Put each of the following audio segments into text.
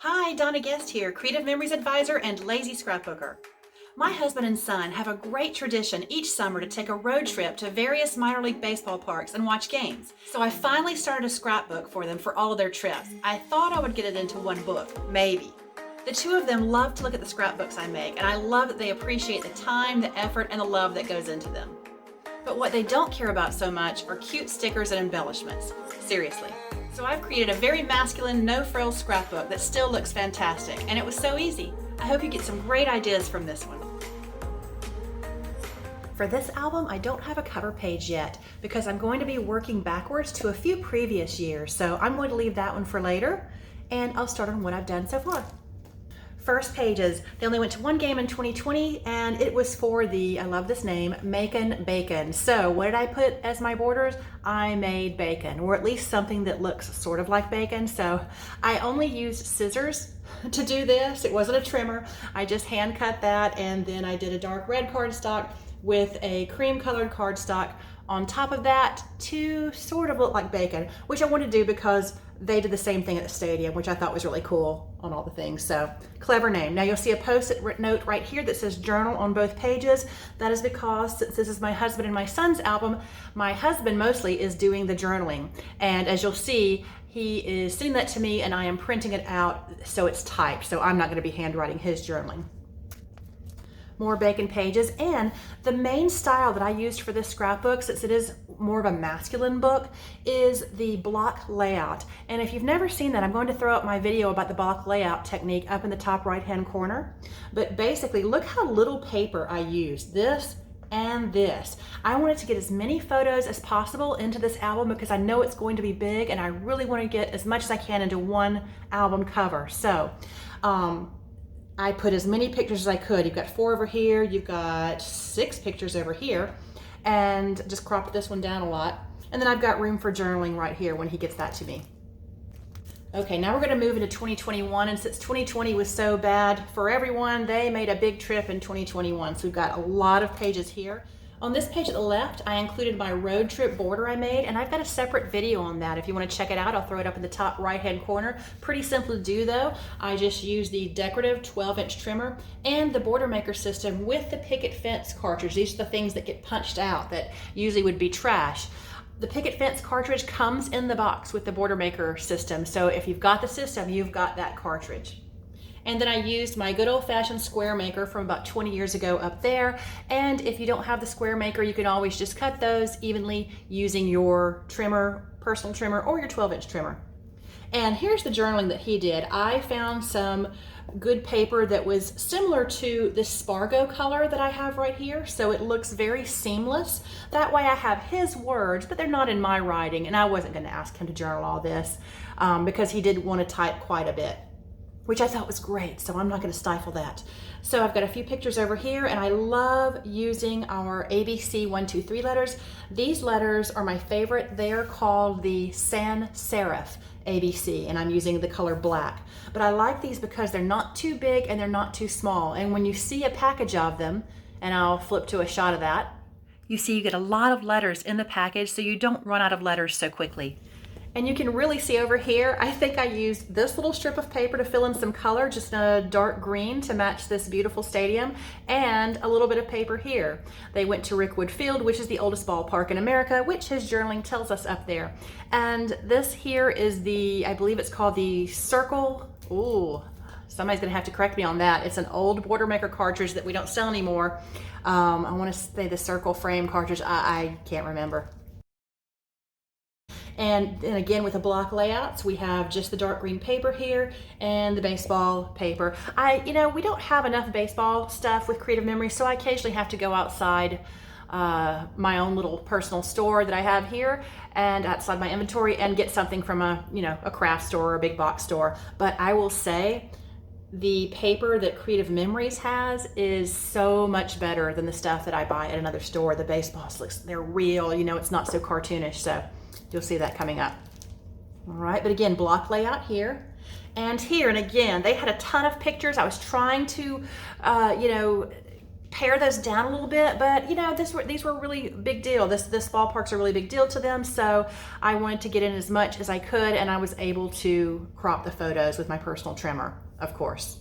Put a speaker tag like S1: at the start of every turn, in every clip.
S1: Hi, Donna Guest here, Creative Memories Advisor and Lazy Scrapbooker. My husband and son have a great tradition each summer to take a road trip to various minor league baseball parks and watch games. So I finally started a scrapbook for them for all of their trips. I thought I would get it into one book, maybe. The two of them love to look at the scrapbooks I make, and I love that they appreciate the time, the effort, and the love that goes into them. But what they don't care about so much are cute stickers and embellishments. Seriously. So I've created a very masculine, no-frills scrapbook that still looks fantastic, and it was so easy. I hope you get some great ideas from this one. For this album, I don't have a cover page yet because I'm going to be working backwards to a few previous years, so I'm going to leave that one for later, and I'll start on what I've done so far. First pages, they only went to one game in 2020, and it was for the, I love this name, Makin' Bacon. So what did I put as my borders? I made bacon, or at least something that looks sort of like bacon. So I only used scissors to do this. It wasn't a trimmer. I just hand cut that, and then I did a dark red cardstock with a cream colored cardstock on top of that to sort of look like bacon, which I wanted to do because they did the same thing at the stadium, which I thought was really cool on all the things. So clever name. Now you'll see a post-it note right here that says journal on both pages. That is because since this is my husband and my son's album, my husband mostly is doing the journaling. And as you'll see, he is sending that to me and I am printing it out so it's typed. So I'm not going to be handwriting his journaling. More bacon pages, and the main style that I used for this scrapbook, since it is more of a masculine book, is the block layout. And if you've never seen that, I'm going to throw up my video about the block layout technique up in the top right hand corner. But basically, look how little paper I used. This and this. I wanted to get as many photos as possible into this album because I know it's going to be big and I really want to get as much as I can into one album cover. So I put as many pictures as I could. You've got 4 over here, you've got 6 pictures over here, and just cropped this one down a lot. And then I've got room for journaling right here when he gets that to me. Okay, now we're gonna move into 2021, and since 2020 was so bad for everyone, they made a big trip in 2021. So we've got a lot of pages here. On this page at the left, I included my road trip border I made, and I've got a separate video on that. If you want to check it out, I'll throw it up in the top right-hand corner. Pretty simple to do though. I just use the decorative 12-inch trimmer and the border maker system with the picket fence cartridge. These are the things that get punched out that usually would be trash. The picket fence cartridge comes in the box with the border maker system. So if you've got the system, you've got that cartridge. And then I used my good old-fashioned square maker from about 20 years ago up there. And if you don't have the square maker, you can always just cut those evenly using your trimmer, personal trimmer, or your 12-inch trimmer. And here's the journaling that he did. I found some good paper that was similar to this Spargo color that I have right here. So it looks very seamless. That way I have his words, but they're not in my writing. And I wasn't gonna ask him to journal all this because he did want to type quite a bit, which I thought was great, so I'm not gonna stifle that. So I've got a few pictures over here, and I love using our ABC 1, 2, 3 letters. These letters are my favorite. They are called the sans serif ABC, and I'm using the color black. But I like these because they're not too big and they're not too small. And when you see a package of them, and I'll flip to a shot of that, you see you get a lot of letters in the package, so you don't run out of letters so quickly. And you can really see over here, I think I used this little strip of paper to fill in some color, just a dark green to match this beautiful stadium, and a little bit of paper here. They went to LiQWYD Field, which is the oldest ballpark in America, which his journaling tells us up there. And this here is the, I believe it's called the Circle. Ooh, somebody's gonna have to correct me on that. It's an old border maker cartridge that we don't sell anymore. I wanna say the Circle frame cartridge, I can't remember. And then again with the block layouts, we have just the dark green paper here and the baseball paper. We don't have enough baseball stuff with Creative Memories, so I occasionally have to go outside my own little personal store that I have here and outside my inventory and get something from a craft store or a big box store. But I will say the paper that Creative Memories has is so much better than the stuff that I buy at another store. The baseballs they're real, it's not so cartoonish. So you'll see that coming up. All right, but again, block layout here and here. And again, they had a ton of pictures. I was trying to, pare those down a little bit, but you know, these were really big deal. This ballpark's a really big deal to them, so I wanted to get in as much as I could, and I was able to crop the photos with my personal trimmer, of course.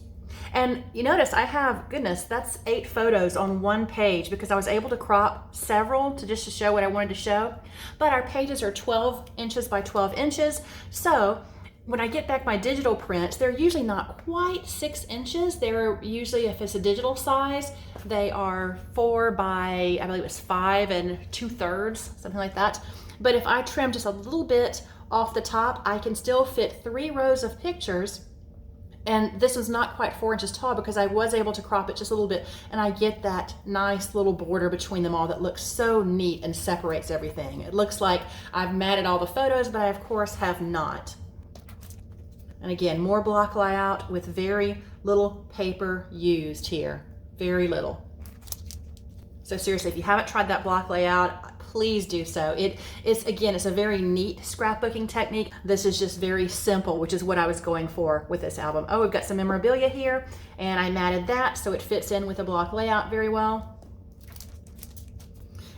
S1: And you notice I have, goodness, that's 8 photos on one page because I was able to crop several to show what I wanted to show. But our pages are 12 inches by 12 inches, so when I get back my digital prints, they're usually not quite 6 inches. They're usually, if it's a digital size, they are 4 by, I believe it's 5 2/3, something like that. But if I trim just a little bit off the top, I can still fit 3 rows of pictures. And this is not quite 4 inches tall because I was able to crop it just a little bit, and I get that nice little border between them all that looks so neat and separates everything. It looks like I've matted all the photos, but I of course have not. And again, more block layout with very little paper used here. Very little. So seriously, if you haven't tried that block layout, please do so. It's a very neat scrapbooking technique. This is just very simple, which is what I was going for with this album. Oh, we've got some memorabilia here, and I matted that so it fits in with the block layout very well.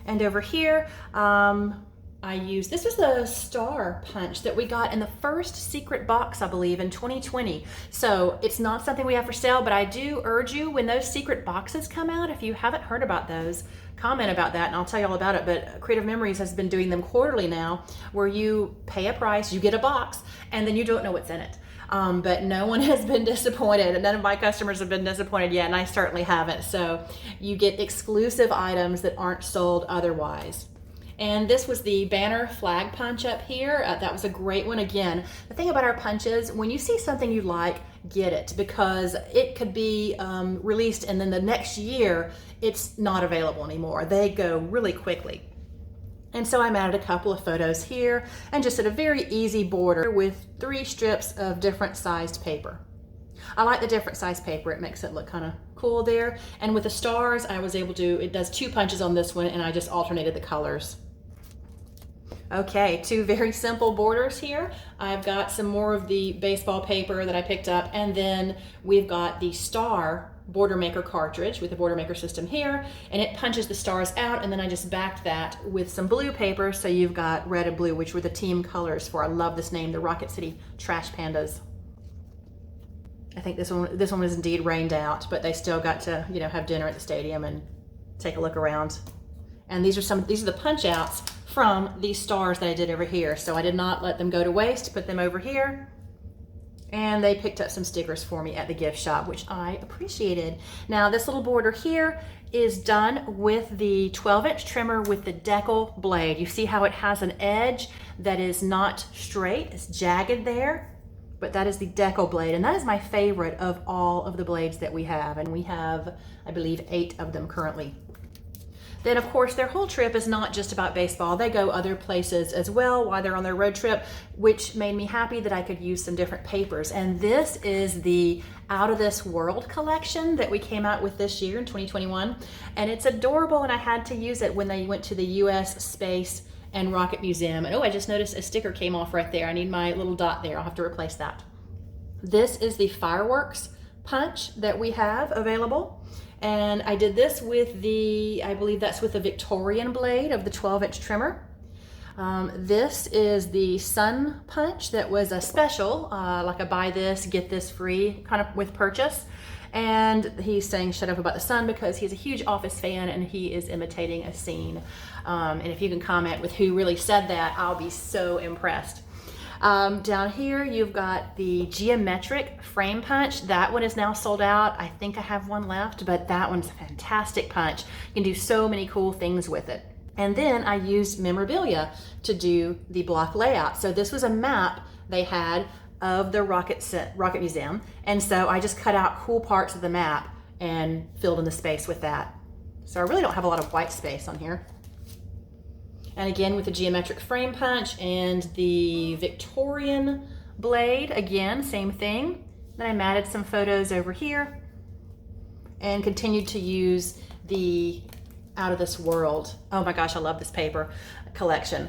S1: And over here, this was the star punch that we got in the first secret box, I believe, in 2020. So it's not something we have for sale, but I do urge you, when those secret boxes come out, if you haven't heard about those, comment about that and I'll tell you all about it. But Creative Memories has been doing them quarterly now, where you pay a price, you get a box, and then you don't know what's in it. But no one has been disappointed, and none of my customers have been disappointed yet, and I certainly haven't. So you get exclusive items that aren't sold otherwise. And this was the banner flag punch up here. That was a great one. Again, the thing about our punches, when you see something you like, get it, because it could be released and then the next year it's not available anymore. They go really quickly. And so I added a couple of photos here and just did a very easy border with 3 strips of different sized paper. I like the different size paper. It makes it look kind of cool there. And with the stars, I was able to, it does 2 punches on this one, and I just alternated the colors. Okay, 2 very simple borders here. I've got some more of the baseball paper that I picked up, and then we've got the star border maker cartridge with the border maker system here, and it punches the stars out, and then I just backed that with some blue paper, so you've got red and blue, which were the team colors for, I love this name, the Rocket City Trash Pandas. I think this one was indeed rained out, but they still got to, you know, have dinner at the stadium and take a look around. And these are the punch outs from these stars that I did over here. So I did not let them go to waste, put them over here. And they picked up some stickers for me at the gift shop, which I appreciated. Now this little border here is done with the 12-inch trimmer with the decal blade. You see how it has an edge that is not straight, it's jagged there, but that is the decal blade, and that is my favorite of all of the blades that we have. And we have, I believe, 8 of them currently. Then of course their whole trip is not just about baseball. They go other places as well while they're on their road trip, which made me happy that I could use some different papers. And this is the Out of This World collection that we came out with this year in 2021. And it's adorable, and I had to use it when they went to the US Space and Rocket Museum. And oh, I just noticed a sticker came off right there. I need my little dot there. I'll have to replace that. This is the fireworks punch that we have available. And I did this with the, I believe that's with the Victorian blade of the 12-inch trimmer. This is the sun punch that was a special, like a buy this, get this free kind of with purchase. And he's saying shut up about the sun because he's a huge Office fan and he is imitating a scene. And if you can comment with who really said that, I'll be so impressed. Down here you've got the geometric frame punch. That one is now sold out. I think I have one left, but that one's a fantastic punch. You can do so many cool things with it. And then I used memorabilia to do the block layout. So this was a map they had of the Rocket Museum, and so I just cut out cool parts of the map and filled in the space with that. So I really don't have a lot of white space on here. And again, with the geometric frame punch and the Victorian blade, again, same thing. Then I matted some photos over here and continued to use the Out of This World. Oh my gosh, I love this paper collection.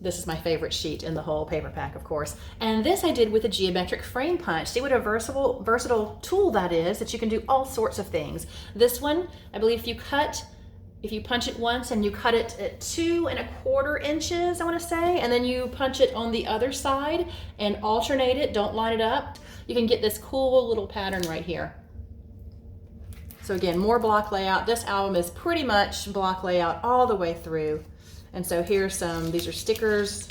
S1: This is my favorite sheet in the whole paper pack, of course. And this I did with a geometric frame punch. See what a versatile tool that is, that you can do all sorts of things. This one, I believe if you punch it once and you cut it at 2 1/4 inches, I want to say, and then you punch it on the other side and alternate it, don't line it up, you can get this cool little pattern right here. So again, more block layout. This album is pretty much block layout all the way through. And so here's these are stickers,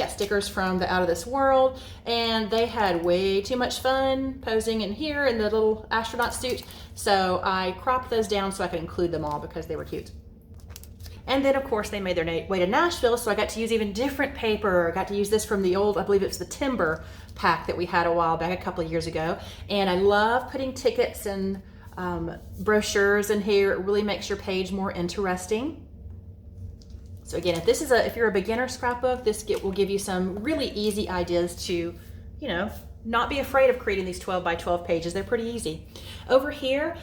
S1: stickers from the Out of This World, and they had way too much fun posing in here in the little astronaut suit. So I cropped those down so I could include them all because they were cute. And then of course they made their way to Nashville, so I got to use even different paper. I got to use this from the old, I believe it was the Timber pack that we had a while back, a couple of years ago. And I love putting tickets and brochures in here. It really makes your page more interesting. So again, if you're a beginner scrapbook, this will give you some really easy ideas to, not be afraid of creating these 12 by 12 pages. They're pretty easy. Over here,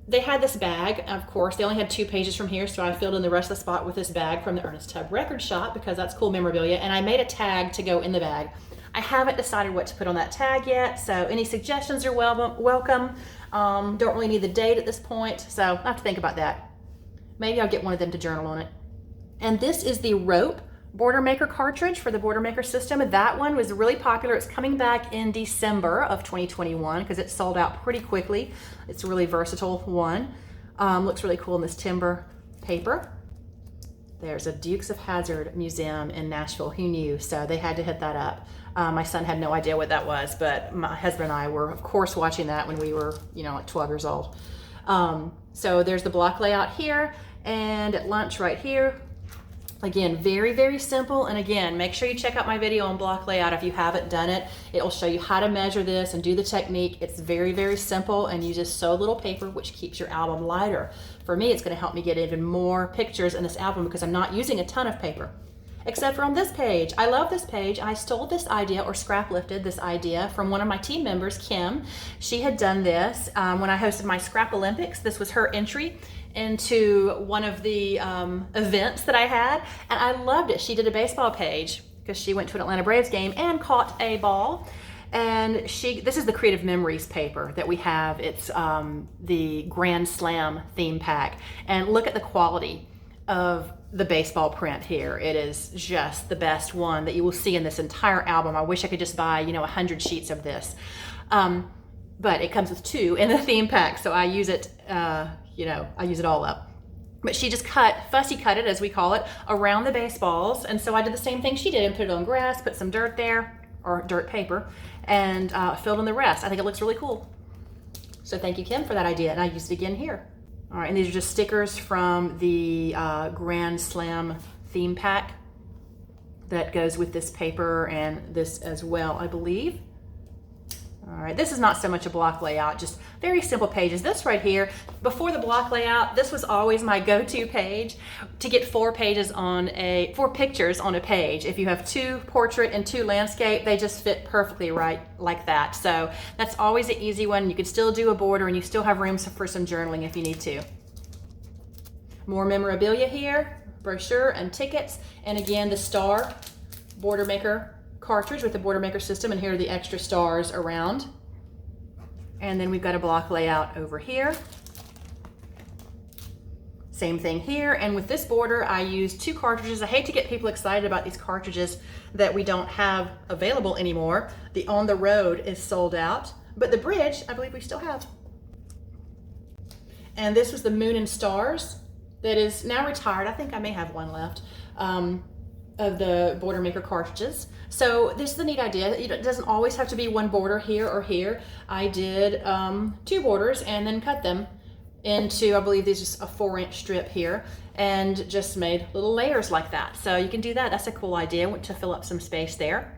S1: they had this bag. Of course, they only had 2 pages from here, so I filled in the rest of the spot with this bag from the Ernest Tubb Record Shop because that's cool memorabilia, and I made a tag to go in the bag. I haven't decided what to put on that tag yet, so any suggestions are welcome. Don't really need the date at this point, so I have to think about that. Maybe I'll get one of them to journal on it. And this is the rope Border Maker cartridge for the Border Maker system. That one was really popular. It's coming back in December of 2021 because it sold out pretty quickly. It's a really versatile one. Looks really cool in this timber paper. There's a Dukes of Hazzard museum in Nashville. Who knew? So they had to hit that up. My son had no idea what that was, but my husband and I were, of course, watching that when we were, like 12 years old. So there's the block layout here, and at lunch right here. Again, very, very simple. And again, make sure you check out my video on block layout if you haven't done it. It will show you how to measure this and do the technique. It's very, very simple and uses so little paper, which keeps your album lighter. For me, it's going to help me get even more pictures in this album because I'm not using a ton of paper. Except for on this page. I love this page. I stole this idea, or scrap lifted this idea, from one of my team members, Kim. She had done this when I hosted my Scrap Olympics. This was her entry into one of the events that I had, and I loved it. She did a baseball page because she went to an Atlanta Braves game and caught a ball. And this is the Creative Memories paper that we have. It's the Grand Slam theme pack. And look at the quality of the baseball print here. It is just the best one that you will see in this entire album. I wish I could just buy, 100 sheets of this. But it comes with 2 in the theme pack, so I use it, I use it all up. But she just fussy cut it, as we call it, around the baseballs. And so I did the same thing she did and put it on grass, put some dirt there, or dirt paper, and filled in the rest. I think it looks really cool. So thank you, Kim, for that idea. And I used it again here. All right, and these are just stickers from the Grand Slam theme pack that goes with this paper and this as well, I believe. All right, this is not so much a block layout, just very simple pages. This right here, before the block layout, this was always my go-to page to get 4 pictures on a page. If you have 2 portrait and 2 landscape, they just fit perfectly right like that. So that's always an easy one. You can still do a border and you still have room for some journaling if you need to. More memorabilia here, brochure and tickets. And again, the star Border Maker cartridge with the Border Maker system, and here are the extra stars around. And then we've got a block layout over here. Same thing here, and with this border I used 2 cartridges. I hate to get people excited about these cartridges that we don't have available anymore. The On the Road is sold out, but the bridge I believe we still have. And this was the Moon and Stars that is now retired. I think I may have one left. Of the Border Maker cartridges. So this is a neat idea. It doesn't always have to be one border here or here. I did 2 borders and then cut them into, I believe these is a 4-inch strip here, and just made little layers like that. So you can do that. That's a cool idea to fill up some space there.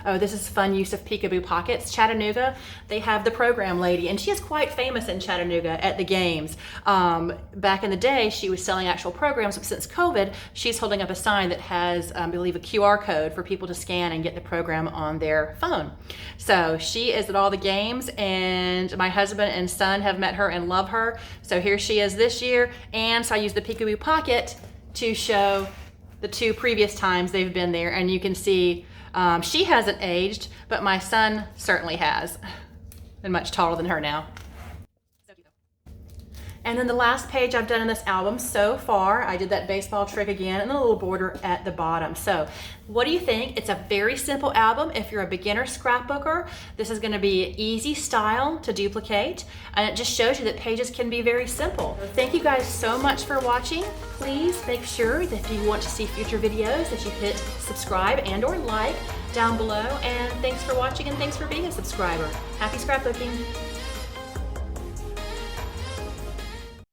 S1: Oh, this is fun use of peekaboo pockets. Chattanooga, they have the program lady, and she is quite famous in Chattanooga at the games. Back in the day, she was selling actual programs, but since COVID, she's holding up a sign that has, I believe, a QR code for people to scan and get the program on their phone. So she is at all the games, and my husband and son have met her and love her. So here she is this year, and so I used the peekaboo pocket to show the 2 previous times they've been there, and you can see she hasn't aged, but my son certainly has. And much taller than her now. And then the last page I've done in this album so far, I did that baseball trick again and a little border at the bottom. So what do you think? It's a very simple album. If you're a beginner scrapbooker, this is gonna be an easy style to duplicate. And it just shows you that pages can be very simple. So thank you guys so much for watching. Please make sure that if you want to see future videos that you hit subscribe and or like down below. And thanks for watching and thanks for being a subscriber. Happy scrapbooking.